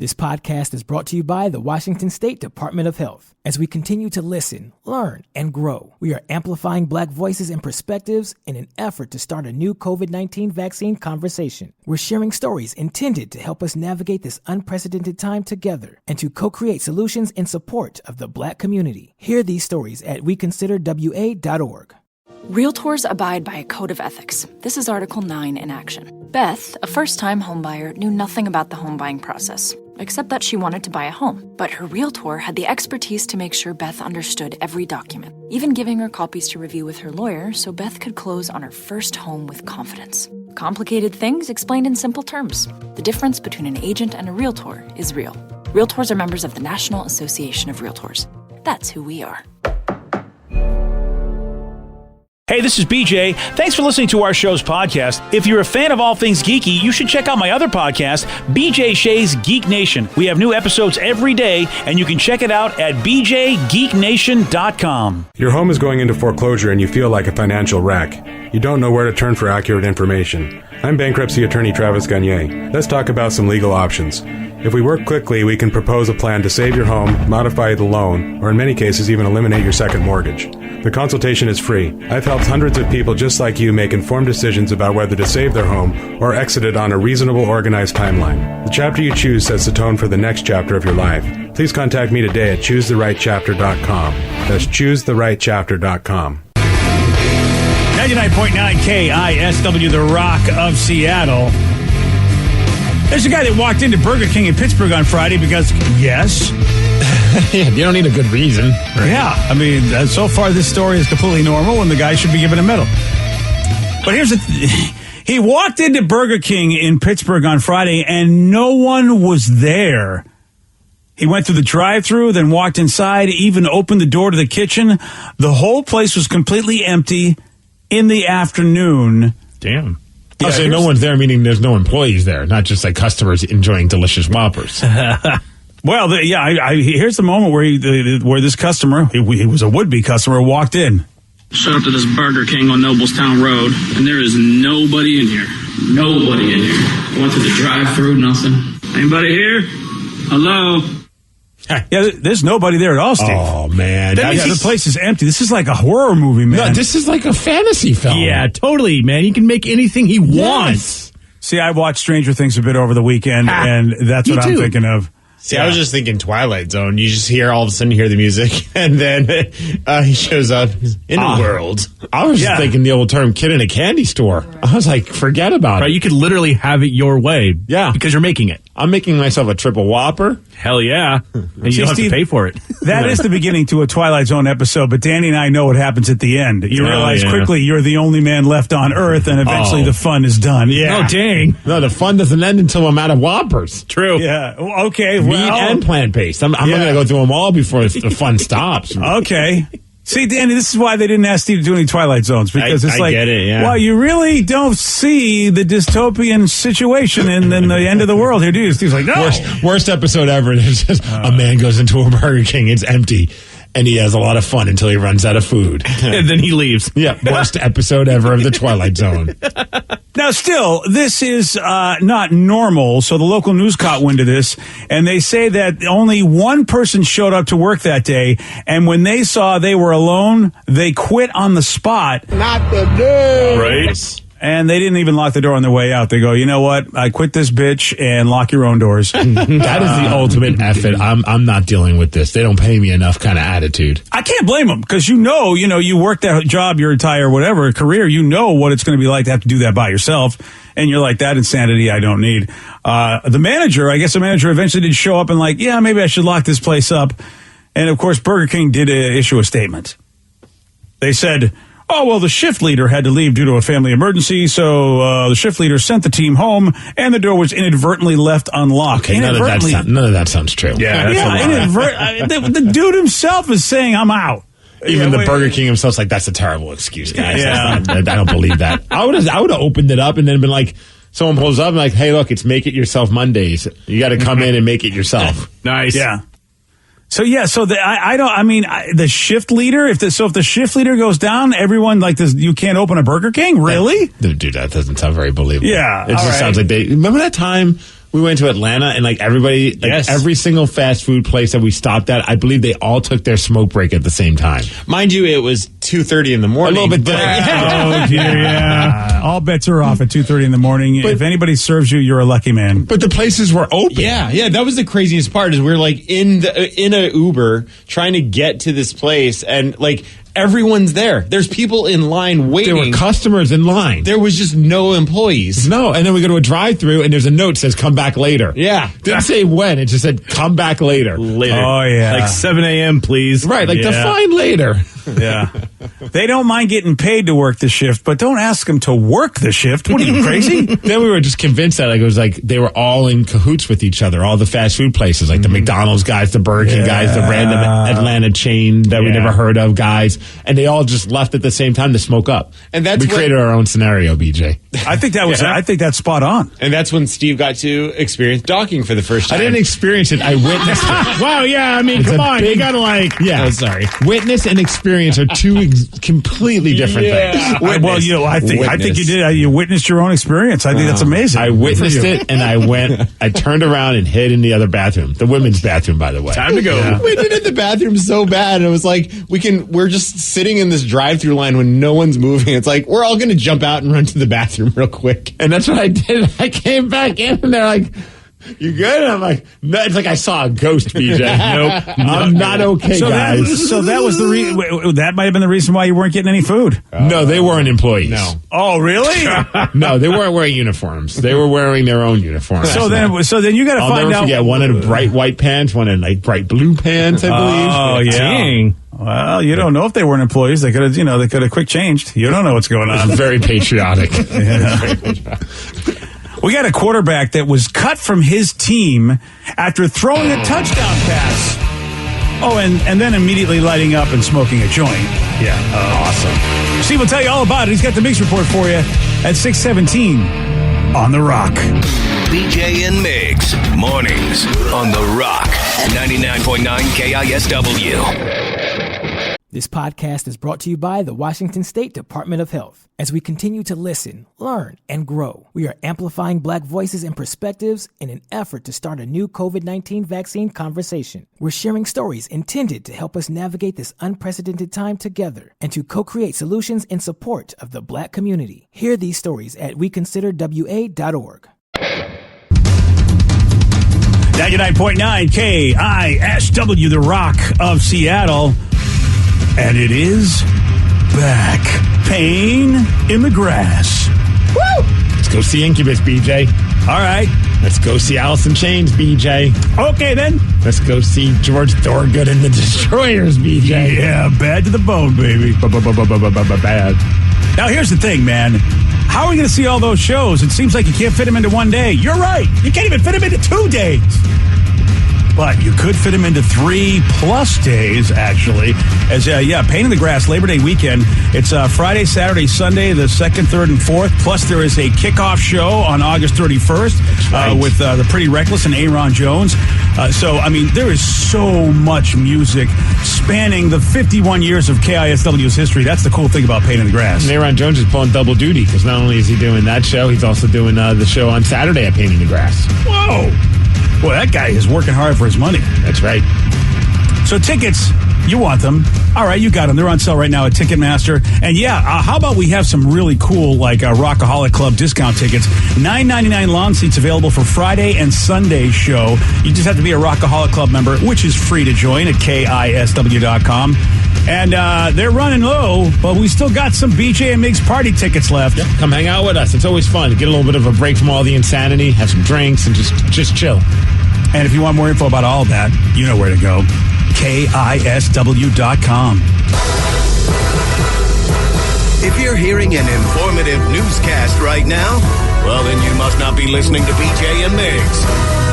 This podcast is brought to you by the Washington State Department of Health. As we continue to listen, learn, and grow, we are amplifying Black voices and perspectives in an effort to start a new COVID-19 vaccine conversation. We're sharing stories intended to help us navigate this unprecedented time together and to co-create solutions in support of the Black community. Hear these stories at weconsiderwa.org. Realtors abide by a code of ethics. This is Article 9 in action. Beth, a first-time homebuyer, knew nothing about the home buying process, except that she wanted to buy a home. But her realtor had the expertise to make sure Beth understood every document, even giving her copies to review with her lawyer so Beth could close on her first home with confidence. Complicated things explained in simple terms. The difference between an agent and a realtor is real. Realtors are members of the National Association of Realtors. That's who we are. Hey, this is BJ. Thanks for listening to our show's podcast. If you're a fan of all things geeky, you should check out my other podcast, BJ Shea's Geek Nation. We have new episodes every day, and you can check it out at bjgeeknation.com. Your home is going into foreclosure and you feel like a financial wreck. You don't know where to turn for accurate information. I'm bankruptcy attorney Travis Gagne. Let's talk about some legal options. If we work quickly, we can propose a plan to save your home, modify the loan, or in many cases even eliminate your second mortgage. The consultation is free. I've helped hundreds of people just like you make informed decisions about whether to save their home or exit it on a reasonable, organized timeline. The chapter you choose sets the tone for the next chapter of your life. Please contact me today at choosetherightchapter.com. That's choosetherightchapter.com. 99.9 KISW, the Rock of Seattle. There's a guy that walked into Burger King in Pittsburgh on Friday because, yes. Yeah, you don't need a good reason. Right? Yeah, I mean, so far this story is completely normal and the guy should be given a medal. But here's he walked into Burger King in Pittsburgh on Friday and no one was there. He went through the drive-thru, then walked inside, even opened the door to the kitchen. The whole place was completely empty in the afternoon. Damn. Yeah, so no one's there, meaning there's no employees there, not just like customers enjoying delicious Whoppers. Well, here's the moment where this customer, he was a would-be customer, walked in. Showed up to this Burger King on Nobletown Road, and there is nobody in here. Nobody in here. Went to the drive-thru, nothing. Anybody here? Hello? Yeah, there's nobody there at all, Steve. Oh, man. The place is empty. This is like a horror movie, man. No, this is like a fantasy film. Yeah, totally, man. He can make anything he wants. See, I watched Stranger Things a bit over the weekend, and that's what I'm thinking of. See, I was just thinking Twilight Zone. You just all of a sudden hear the music, and then he shows up in a world. I was just thinking the old term "kid in a candy store." I was like, forget about it. You could literally have it your way. Yeah. Because you're making it. I'm making myself a triple Whopper. Hell yeah. And you don't have to pay for it. That is the beginning to a Twilight Zone episode, but Danny and I know what happens at the end. You realize quickly you're the only man left on Earth, and eventually the fun is done. Yeah. Oh, dang. No, the fun doesn't end until I'm out of Whoppers. True. Yeah. Okay. Meat and plant-based. I'm not going to go through them all before the fun stops. Okay. See, Danny, this is why they didn't ask Steve to do any Twilight Zones, because it's I get it, yeah. Well, you really don't see the dystopian situation in the end of the world here, do you? Steve's like, no. Worst episode ever. It's just a man goes into a Burger King, it's empty, and he has a lot of fun until he runs out of food. And then he leaves. Yeah, worst episode ever of the Twilight Zone. Now, still, this is not normal, so the local news caught wind of this, and they say that only one person showed up to work that day, and when they saw they were alone, they quit on the spot. Not the day. Right. And they didn't even lock the door on their way out. They go, you know what? I quit this bitch, and lock your own doors. That is the ultimate effort. I'm not dealing with this. They don't pay me enough kind of attitude. I can't blame them, because you work that job your entire career. You know what it's going to be like to have to do that by yourself. And you're like, that insanity I don't need. The manager eventually did show up and maybe I should lock this place up. And of course, Burger King did issue a statement. They said, oh, well, the shift leader had to leave due to a family emergency, so the shift leader sent the team home, and the door was inadvertently left unlocked. Okay, none of that sounds true. Yeah, the dude himself is saying, I'm out. Even the Burger King himself's like, that's a terrible excuse, guys. Yeah. I don't believe that. I would have opened it up and then been like, someone pulls up and like, hey, look, it's Make It Yourself Mondays. You got to come in and make it yourself. Nice. Yeah. So the shift leader, if the shift leader goes down, everyone you can't open a Burger King? Really? Dude, that doesn't sound very believable. Yeah. It just sounds like remember that time We went to Atlanta, and like everybody, like every single fast food place that we stopped at, I believe they all took their smoke break at the same time. Mind you, it was 2:30 in the morning. A little bit different. Oh, dear, yeah. All bets are off at 2:30 in the morning. But if anybody serves you, you're a lucky man. But the places were open. Yeah. That was the craziest part. Is we're like in a Uber trying to get to this place, and like everyone's there. There's people in line waiting. There were customers in line. There was just no employees. No, and then we go to a drive-through, and there's a note that says, come back later. Yeah. Didn't say when. It just said, come back later. Oh, yeah. Like 7 a.m., please. Right, like define later. Yeah. They don't mind getting paid to work the shift, but don't ask them to work the shift. What are you, crazy? Then we were just convinced that it was like they were all in cahoots with each other, all the fast food places, like the McDonald's guys, the Burger King guys, the random Atlanta chain that we never heard of guys, and they all just left at the same time to smoke up. And we created our own scenario, BJ. I think that was. I think that's spot on. And that's when Steve got to experience docking for the first time. I didn't experience it. I witnessed it. Wow, yeah, I mean, come on. You gotta like... Yeah. Oh, sorry. Witness and experience are two completely different things. Well, I think you did. You witnessed your own experience. I think that's amazing. I witnessed it, and I turned around and hid in the other bathroom, the women's bathroom, by the way. Time to go. Yeah. We did it in the bathroom so bad, and it was like we're just sitting in this drive-through line when no one's moving. It's like we're all going to jump out and run to the bathroom real quick. And that's what I did. I came back in, and they're like, you good? I'm like, no, it's like I saw a ghost, BJ. Nope. I'm not okay, guys. So that was that might have been the reason why you weren't getting any food. No, they weren't employees. No. Oh, really? No, they weren't wearing uniforms. They were wearing their own uniforms. So then you got to find out. I'll never forget, one in bright white pants, one in like bright blue pants, I believe. Oh, yeah. Dang. Well, you don't know if they weren't employees. They could have, quick changed. You don't know what's going on. Very patriotic. We got a quarterback that was cut from his team after throwing a touchdown pass. Oh, and then immediately lighting up and smoking a joint. Yeah, awesome. Steve will tell you all about it. He's got the Mix Report for you at 6:17 on The Rock. BJ and Migs, mornings on The Rock, 99.9 KISW. This podcast is brought to you by the Washington State Department of Health. As we continue to listen, learn, and grow, we are amplifying Black voices and perspectives in an effort to start a new COVID-19 vaccine conversation. We're sharing stories intended to help us navigate this unprecedented time together and to co-create solutions in support of the Black community. Hear these stories at weconsiderwa.org. 99.9 KISW, The Rock of Seattle. And it is back. Pain in the Grass. Woo! Let's go see Incubus, BJ. All right. Let's go see Alice in Chains, BJ. Okay, then. Let's go see George Thorogood and the Destroyers, BJ. Yeah, bad to the bone, baby. Bad. Now, here's the thing, man. How are we going to see all those shows? It seems like you can't fit them into one day. You're right. You can't even fit them into 2 days. But you could fit them into 3+ days, actually. As Pain in the Grass, Labor Day weekend. It's Friday, Saturday, Sunday, the 2nd, 3rd, and 4th. Plus, there is a kickoff show on August 31st with the Pretty Reckless and Aaron Jones. There is so much music spanning the 51 years of KISW's history. That's the cool thing about Pain in the Grass. And Aaron Jones is pulling double duty because not only is he doing that show, he's also doing the show on Saturday at Pain in the Grass. Whoa! Boy, that guy is working hard for his money. That's right. So tickets, you want them. All right, you got them. They're on sale right now at Ticketmaster. And how about we have some really cool, Rockaholic Club discount tickets. $9.99 lawn seats available for Friday and Sunday show. You just have to be a Rockaholic Club member, which is free to join at KISW.com. And they're running low, but we still got some BJ and Migs party tickets left. Yep. Come hang out with us. It's always fun. Get a little bit of a break from all the insanity, have some drinks, and just chill. And if you want more info about all of that, you know where to go. KISW.com. If you're hearing an informative newscast right now, well, then you must not be listening to BJ and Migs.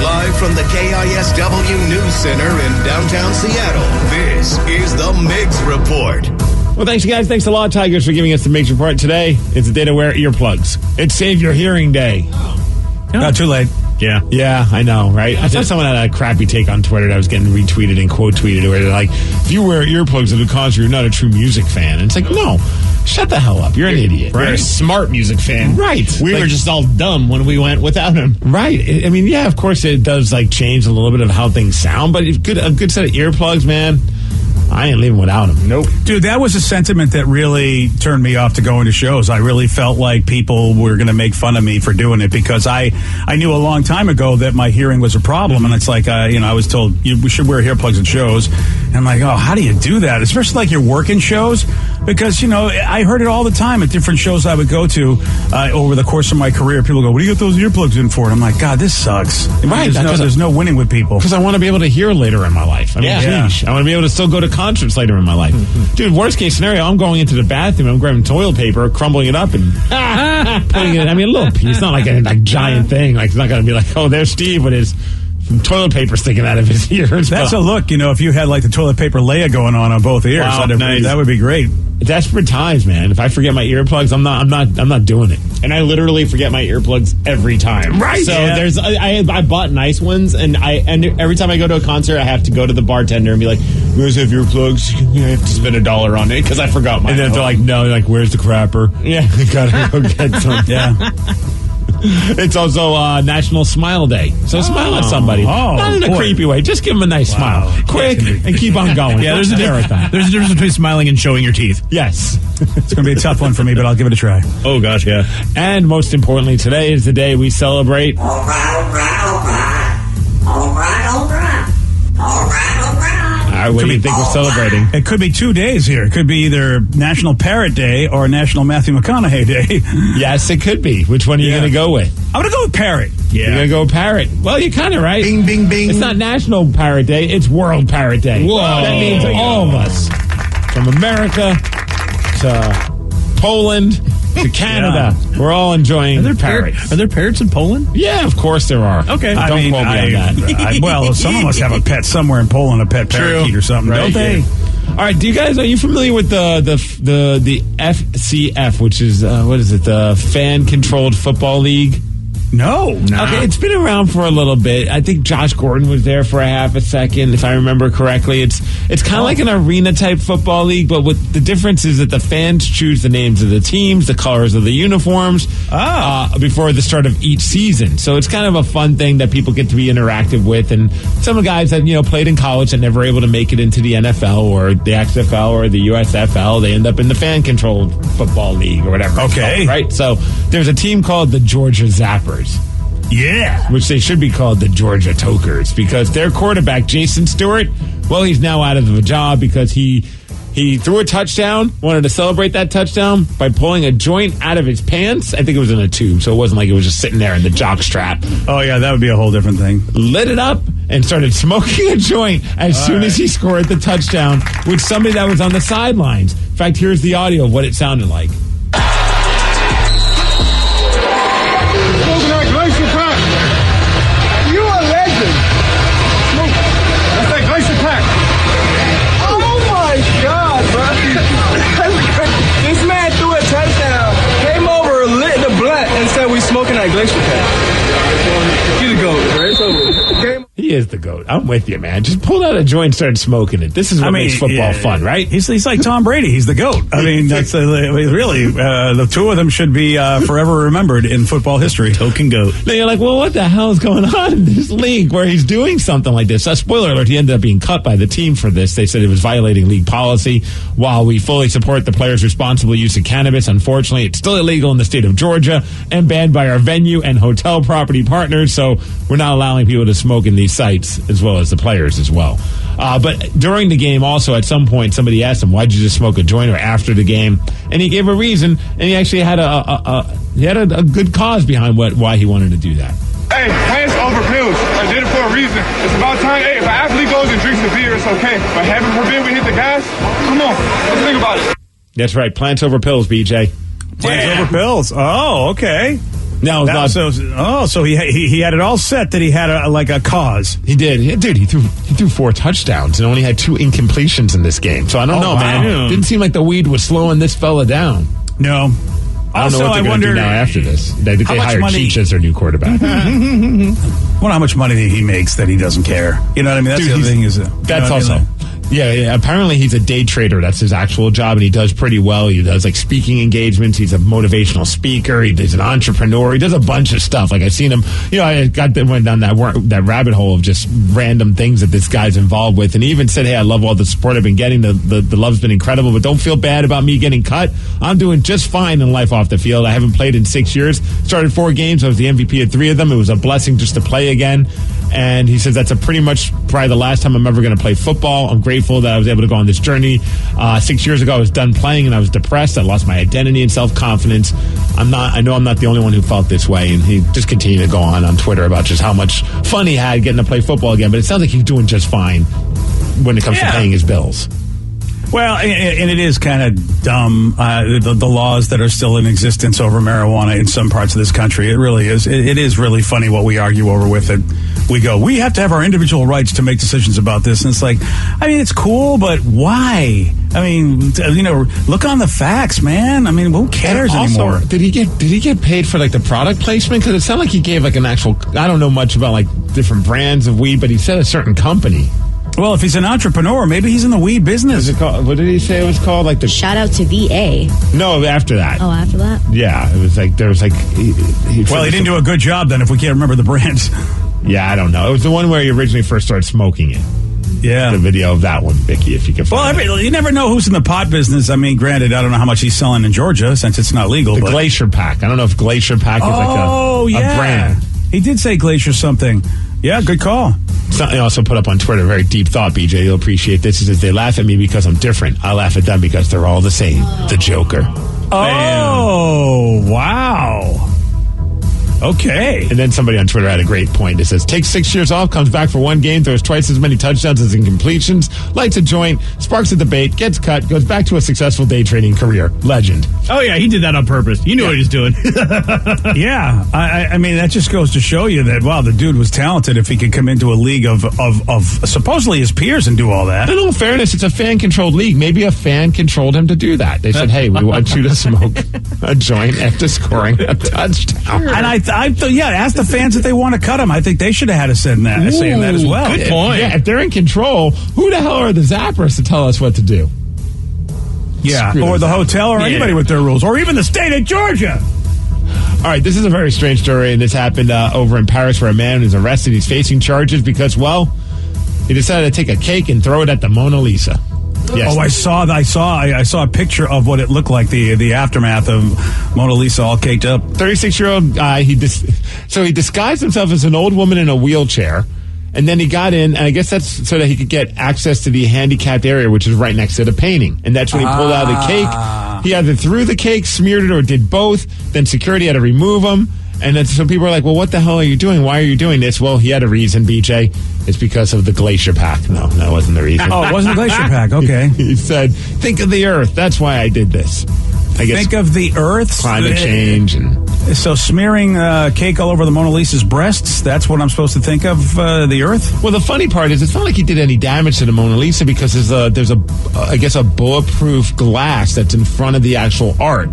Live from the KISW News Center in downtown Seattle, this is the Migs Report. Well, thanks, guys. Thanks a lot, Tigers, for giving us the Migs Report today. It's a day to wear earplugs. It's Save Your Hearing Day. Not too late. Yeah, I know, right? I thought someone had a crappy take on Twitter that was getting retweeted and quote tweeted where they're like, if you wear earplugs, it'll cause you're not a true music fan. And it's like, no, shut the hell up. You're an idiot. You're a smart music fan. Right. We were just all dumb when we went without him. Right. I mean, yeah, of course it does like change a little bit of how things sound, but a good set of earplugs, man. I ain't leaving without them. Nope. Dude, that was a sentiment that really turned me off to going to shows. I really felt like people were going to make fun of me for doing it because I knew a long time ago that my hearing was a problem. And it's like, I was told we should wear earplugs at shows. And I'm like, oh, how do you do that? Especially like you're working shows. Because, I heard it all the time at different shows I would go to over the course of my career. People go, what do you get those earplugs in for? And I'm like, God, this sucks. Right. There's no winning with people. Because I want to be able to hear later in my life. I mean, geez, I want to be able to still go to concerts later in my life. Dude, worst case scenario, I'm going into the bathroom, I'm grabbing toilet paper, crumbling it up, and putting it, a little piece. It's not like a giant thing. Like, it's not going to be like, oh, there's Steve with his toilet paper sticking out of his ears. That's a look, if you had like the toilet paper Leia going on both ears. Wow, nice. That would be great. Desperate times, man. If I forget my earplugs, I'm not doing it. And I literally forget my earplugs every time. Right. So I bought nice ones, and every time I go to a concert, I have to go to the bartender and be like, "You guys have earplugs? I have to spend $1 on it because I forgot mine." And then they're like, "No, like where's the crapper?" Yeah, gotta go get some. Yeah. It's also National Smile Day. So smile at somebody. Not in a creepy way. Just give them a nice smile. Quick, and keep on going. Yeah, there's a difference between smiling and showing your teeth. Yes. It's going to be a tough one for me, but I'll give it a try. Oh, gosh, yeah. And most importantly, today is the day we celebrate. All right. What do you think we're celebrating? It could be 2 days here. It could be either National Parrot Day or National Matthew McConaughey Day. Yes, it could be. Which one are you going to go with? I'm going to go with Parrot. Yeah. You're going to go with Parrot. Well, you're kind of right. Bing, bing, bing. It's not National Parrot Day. It's World Parrot Day. Whoa. That means all of us, from America to Poland to Canada, we're all enjoying parrots. Are there parrots in Poland? Yeah, of course there are. Okay. Don't quote me on that. Well, some of us have a pet somewhere in Poland, a pet parakeet or something, don't they? All right, are you familiar with the FCF, which is what is it? The Fan Controlled Football League? No. Okay, it's been around for a little bit. I think Josh Gordon was there for a half a second, if I remember correctly. It's kind of like an arena type football league, but what the difference is that the fans choose the names of the teams, the colors of the uniforms before the start of each season. So it's kind of a fun thing that people get to be interactive with. And some of the guys that played in college and never able to make it into the NFL or the XFL or the USFL, they end up in the Fan Controlled Football League or whatever. Okay, right. So there's a team called the Georgia Zappers. Yeah. Which they should be called the Georgia Tokers because their quarterback, Jason Stewart, well, he's now out of a job because he threw a touchdown, wanted to celebrate that touchdown by pulling a joint out of his pants. I think it was in a tube, so it wasn't like it was just sitting there in the jock strap. Oh, yeah, that would be a whole different thing. Lit it up and started smoking a joint as soon as he scored the touchdown with somebody that was on the sidelines. In fact, here's the audio of what it sounded like. He is the GOAT. I'm with you, man. Just pulled out a joint and started smoking it. This is what makes football fun, right? He's like Tom Brady. He's the GOAT. I mean, that's really the two of them should be forever remembered in football history. Token GOAT. Then you're like, well, what the hell is going on in this league where he's doing something like this? Spoiler alert, he ended up being cut by the team for this. They said it was violating league policy. While we fully support the players' responsible use of cannabis, unfortunately, it's still illegal in the state of Georgia and banned by our venue and hotel property partners. So we're not allowing people to smoke in these sites as well as the players as well. But during the game also, at some point, somebody asked him, why'd you just smoke a joint or after the game? And he gave a reason, and he actually had a good cause behind why he wanted to do that. Hey, plants over pills. I did it for a reason. It's about time. Hey, if an athlete goes and drinks the beer, it's okay. But heaven forbid we hit the gas. Come on, let's think about it. That's right. Plants over pills, BJ. Plants over pills. Oh, okay. No, so he had it all set that he had a cause. He did. Dude, he threw 4 touchdowns and only had 2 incompletions in this game. So I don't know, man. Didn't seem like the weed was slowing this fella down. No. I don't know what they're going to do now after this. They hired Cheech as their new quarterback. I wonder how much money he makes that he doesn't care. You know what I mean? That's the other thing. That's also... Yeah, apparently he's a day trader. That's his actual job, and he does pretty well. He does like speaking engagements. He's a motivational speaker. He's an entrepreneur. He does a bunch of stuff. Like I've seen him. I went down that rabbit hole of just random things that this guy's involved with, and he even said, "Hey, I love all the support I've been getting. The love's been incredible, but don't feel bad about me getting cut. I'm doing just fine in life off the field. I haven't played in 6 years. Started 4 games. I was the MVP of 3 of them. It was a blessing just to play again." And he says that's probably the last time I'm ever going to play football. I'm grateful that I was able to go on this journey. 6 years ago, I was done playing and I was depressed. I lost my identity and self-confidence. I know I'm not the only one who felt this way. And he just continued to go on Twitter about just how much fun he had getting to play football again. But it sounds like he's doing just fine when it comes to paying his bills. Well, and it is kind of dumb, the laws that are still in existence over marijuana in some parts of this country. It really is. It is really funny what we argue over with it. We have to have our individual rights to make decisions about this. And it's like, I mean, it's cool, but why? I mean, look on the facts, man. I mean, who cares anymore? Did he get paid for like the product placement? Because it sounded like he gave like an actual, I don't know much about like different brands of weed, but he said a certain company. Well, if he's an entrepreneur, maybe he's in the weed business. What did he say it was called? Like the shout out to VA. No, after that. Oh, after that? Yeah, it was like there was like. He didn't do a good job then. If we can't remember the brands. Yeah, I don't know. It was the one where he originally first started smoking it. Yeah, the video of that one, Vicky, if you can find it. You never know who's in the pot business. I mean, granted, I don't know how much he's selling in Georgia since it's not legal. The Glacier Pack. I don't know if Glacier Pack is like a brand. He did say Glacier something. Yeah, good call. Something also put up on Twitter, very deep thought, BJ. You'll appreciate this. He says, they laugh at me because I'm different. I laugh at them because they're all the same. The Joker. Oh, wow. Okay. And then somebody on Twitter had a great point. It says, takes 6 years off, comes back for 1 game, throws twice as many touchdowns as incompletions, lights a joint, sparks a debate, gets cut, goes back to a successful day trading career. Legend. Oh, yeah, he did that on purpose. You knew what he was doing. Yeah. I mean, that just goes to show you that, wow, the dude was talented if he could come into a league of supposedly his peers and do all that. In all fairness, it's a fan-controlled league. Maybe a fan controlled him to do that. They said, hey, we want you to smoke a joint after scoring a touchdown. And ask the fans if they want to cut him. I think they should have had a say in that as well. Good point. If they're in control, who the hell are the Zappers to tell us what to do? Yeah, or the hotel, or anybody with their rules, or even the state of Georgia. All right, this is a very strange story, and this happened over in Paris where a man is arrested. He's facing charges because, well, he decided to take a cake and throw it at the Mona Lisa. Yes. Oh, I saw a picture of what it looked like, the aftermath of Mona Lisa all caked up. 36-year-old guy, he disguised himself as an old woman in a wheelchair, and then he got in, and I guess that's so that he could get access to the handicapped area, which is right next to the painting. And that's when he pulled out the cake. He either threw the cake, smeared it, or did both. Then security had to remove him. And then so people are like, well, what the hell are you doing? Why are you doing this? Well, he had a reason, BJ. It's because of the Glacier Pack. No, that wasn't the reason. Oh, it wasn't the Glacier Pack. Okay. He said, think of the earth. That's why I did this. I guess think of the earth. Climate change. So smearing cake all over the Mona Lisa's breasts, that's what I'm supposed to think of, the earth? Well, the funny part is it's not like he did any damage to the Mona Lisa because there's a bulletproof glass that's in front of the actual art.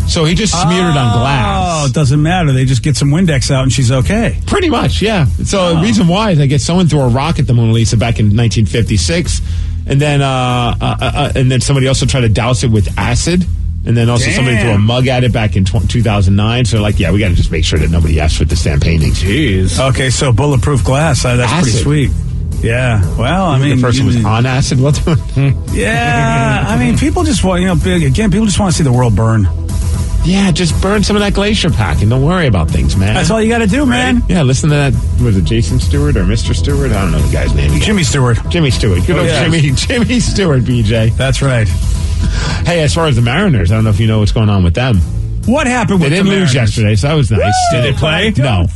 So he just smeared it on glass. Oh, it doesn't matter. They just get some Windex out and she's okay. Pretty much, yeah. So the reason why is I guess someone threw a rock at the Mona Lisa back in 1956, and then somebody also tried to douse it with acid. And then also somebody threw a mug at it back in 2009. So, we got to just make sure that nobody asks for the stamp painting. Jeez. Okay, so bulletproof glass. That's acid. Pretty sweet. Yeah. Well, I mean, the person was on acid. Yeah. I mean, people just want, people just want to see the world burn. Yeah, just burn some of that Glacier Pack and don't worry about things, man. That's all you got to do, man. Yeah, listen to that. Was it Jason Stewart or Mr. Stewart? I don't know the guy's name again. Jimmy Stewart. Jimmy Stewart. Good old Jimmy Stewart, BJ. That's right. Hey, as far as the Mariners, I don't know if you know what's going on with them. What happened with They didn't lose yesterday, so that was nice. Did they play? No.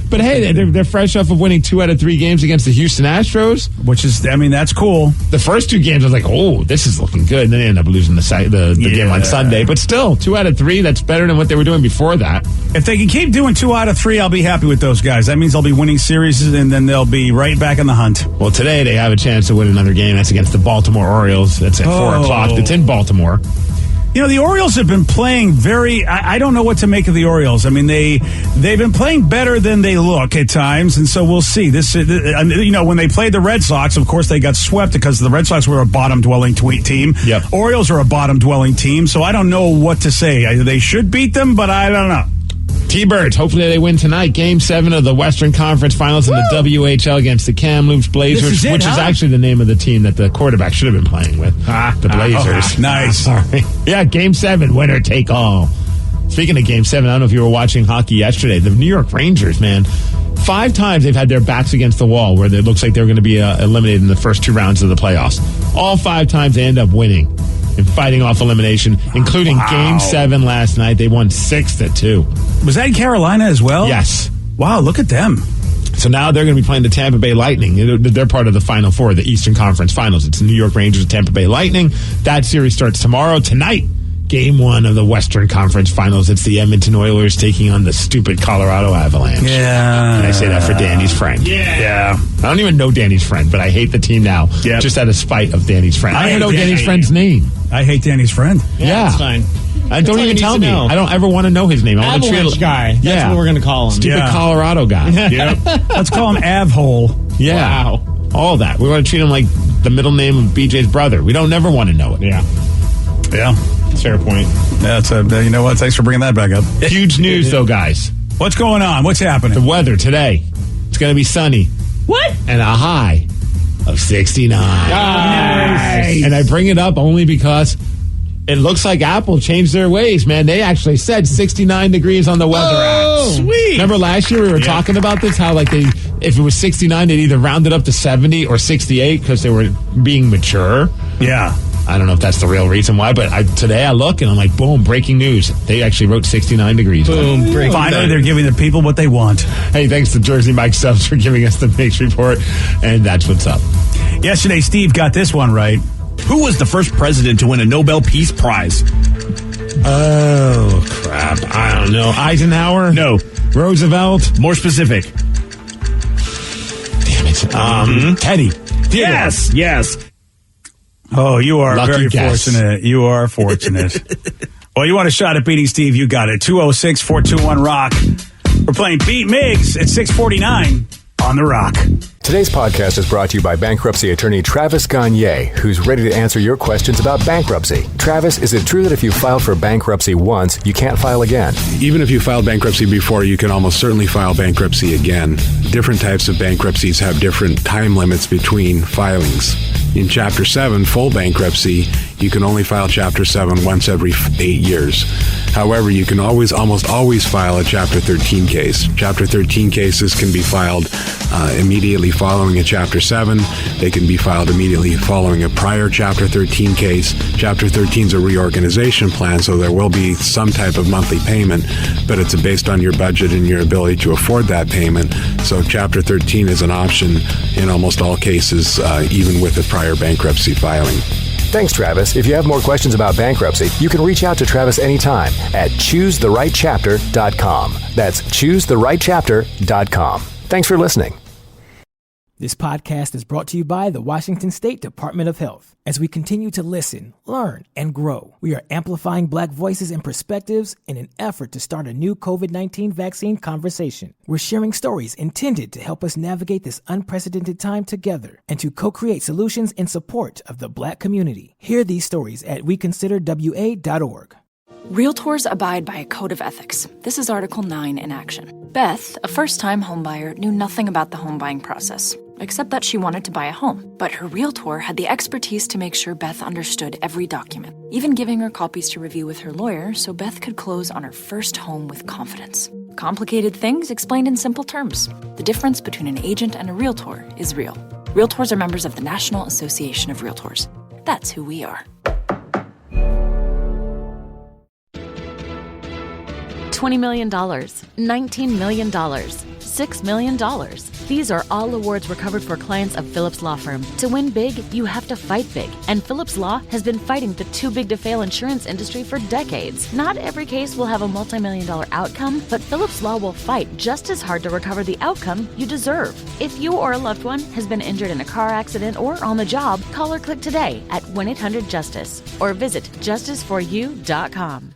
But hey, they're fresh off of winning 2 out of 3 games against the Houston Astros. Which is, that's cool. The first 2 games, I was like, oh, this is looking good. And then they ended up losing the game on Sunday. But still, 2 out of 3, that's better than what they were doing before that. If they can keep doing 2 out of 3, I'll be happy with those guys. That means they'll be winning series, and then they'll be right back in the hunt. Well, today they have a chance to win another game. That's against the Baltimore Orioles. That's at 4 o'clock. That's in Baltimore. The Orioles have been playing I don't know what to make of the Orioles. I mean, they've been playing better than they look at times, and so we'll see. When they played the Red Sox, of course, they got swept because the Red Sox were a bottom-dwelling team. Yep. Orioles are a bottom-dwelling team, so I don't know what to say. They should beat them, but I don't know. T-Birds, hopefully they win tonight. Game 7 of the Western Conference Finals in the WHL against the Kamloops Blazers, which is actually the name of the team that the quarterback should have been playing with. The Blazers. Nice. Sorry. Yeah, Game 7, winner take all. Speaking of Game 7, I don't know if you were watching hockey yesterday. The New York Rangers, man, 5 times they've had their backs against the wall where it looks like they're going to be eliminated in the first 2 rounds of the playoffs. All 5 times they end up winning and fighting off elimination, including Game 7 last night. They won 6-2. Was that in Carolina as well? Yes. Wow, look at them. So now they're going to be playing the Tampa Bay Lightning. They're part of the Final Four, the Eastern Conference Finals. It's the New York Rangers and Tampa Bay Lightning. That series starts tomorrow. Tonight, Game 1 of the Western Conference Finals. It's the Edmonton Oilers taking on the stupid Colorado Avalanche. Yeah. And I say that for Danny's friend. Yeah. I don't even know Danny's friend, but I hate the team now. Yep. Just out of spite of Danny's friend. I don't know Danny's friend's name. I hate Danny's friend. Yeah. That's fine. Don't even tell me. I don't ever want to know his name. I want to treat Avalanche guy. That's what we're going to call him. Stupid Colorado guy. Yep. Let's call him Avhole. Yeah. Wow. All that. We want to treat him like the middle name of BJ's brother. We don't never want to know it. Yeah. Yeah. Fair point. That's you know what? Thanks for bringing that back up. Huge news, though, guys. What's going on? What's happening? The weather today. It's going to be sunny. What? And a high of 69. Nice. And I bring it up only because it looks like Apple changed their ways, man. They actually said 69 degrees on the weather app. Sweet. Remember last year we were talking about this, how like if it was 69, they'd either round it up to 70 or 68 because they were being mature. Yeah. I don't know if that's the real reason why, but today I look and I'm like, boom, breaking news. They actually wrote 69 degrees. Boom, breaking Finally, they're giving the people what they want. Hey, thanks to Jersey Mike Stubbs for giving us the Mix Report, and that's what's up. Yesterday, Steve got this one right. Who was the first president to win a Nobel Peace Prize? Oh, crap. I don't know. Eisenhower? No. Roosevelt? More specific. Damn it. Teddy. Theodore. Yes. Oh, you are Lucky very guess. fortunate. You are fortunate. Well, you want a shot at beating Steve, you got it. 206-421-ROCK. We're playing Beat Migs at 649 on The Rock. Today's podcast is brought to you by bankruptcy attorney Travis Gagne, who's ready to answer your questions about bankruptcy. Travis, is it true that if you filed for bankruptcy once, you can't file again? Even if you filed bankruptcy before, you can almost certainly file bankruptcy again. Different types of bankruptcies have different time limits between filings. In Chapter 7, full bankruptcy, you can only file Chapter 7 once every 8 years. However, you can almost always file a Chapter 13 case. Chapter 13 cases can be filed immediately following a Chapter 7. They can be filed immediately following a prior Chapter 13 case. Chapter 13 is a reorganization plan, so there will be some type of monthly payment, but it's based on your budget and your ability to afford that payment. So Chapter 13 is an option in almost all cases, even with a prior bankruptcy filing. Thanks, Travis. If you have more questions about bankruptcy, you can reach out to Travis anytime at choosetherightchapter.com. That's choosetherightchapter.com. Thanks for listening. This podcast is brought to you by the Washington State Department of Health. As we continue to listen, learn, and grow, we are amplifying Black voices and perspectives in an effort to start a new COVID-19 vaccine conversation. We're sharing stories intended to help us navigate this unprecedented time together and to co-create solutions in support of the Black community. Hear these stories at weconsiderwa.org. Realtors abide by a code of ethics. This is Article 9 in action. Beth, a first-time homebuyer, knew nothing about the home buying process, except that she wanted to buy a home. But her realtor had the expertise to make sure Beth understood every document, even giving her copies to review with her lawyer so Beth could close on her first home with confidence. Complicated things explained in simple terms. The difference between an agent and a realtor is real. Realtors are members of the National Association of Realtors. That's who we are. $20 million, $19 million, $6 million. These are all awards recovered for clients of Phillips Law Firm. To win big, you have to fight big. And Phillips Law has been fighting the too big to fail insurance industry for decades. Not every case will have a multi-million-dollar outcome, but Phillips Law will fight just as hard to recover the outcome you deserve. If you or a loved one has been injured in a car accident or on the job, call or click today at 1-800-JUSTICE or visit justiceforyou.com.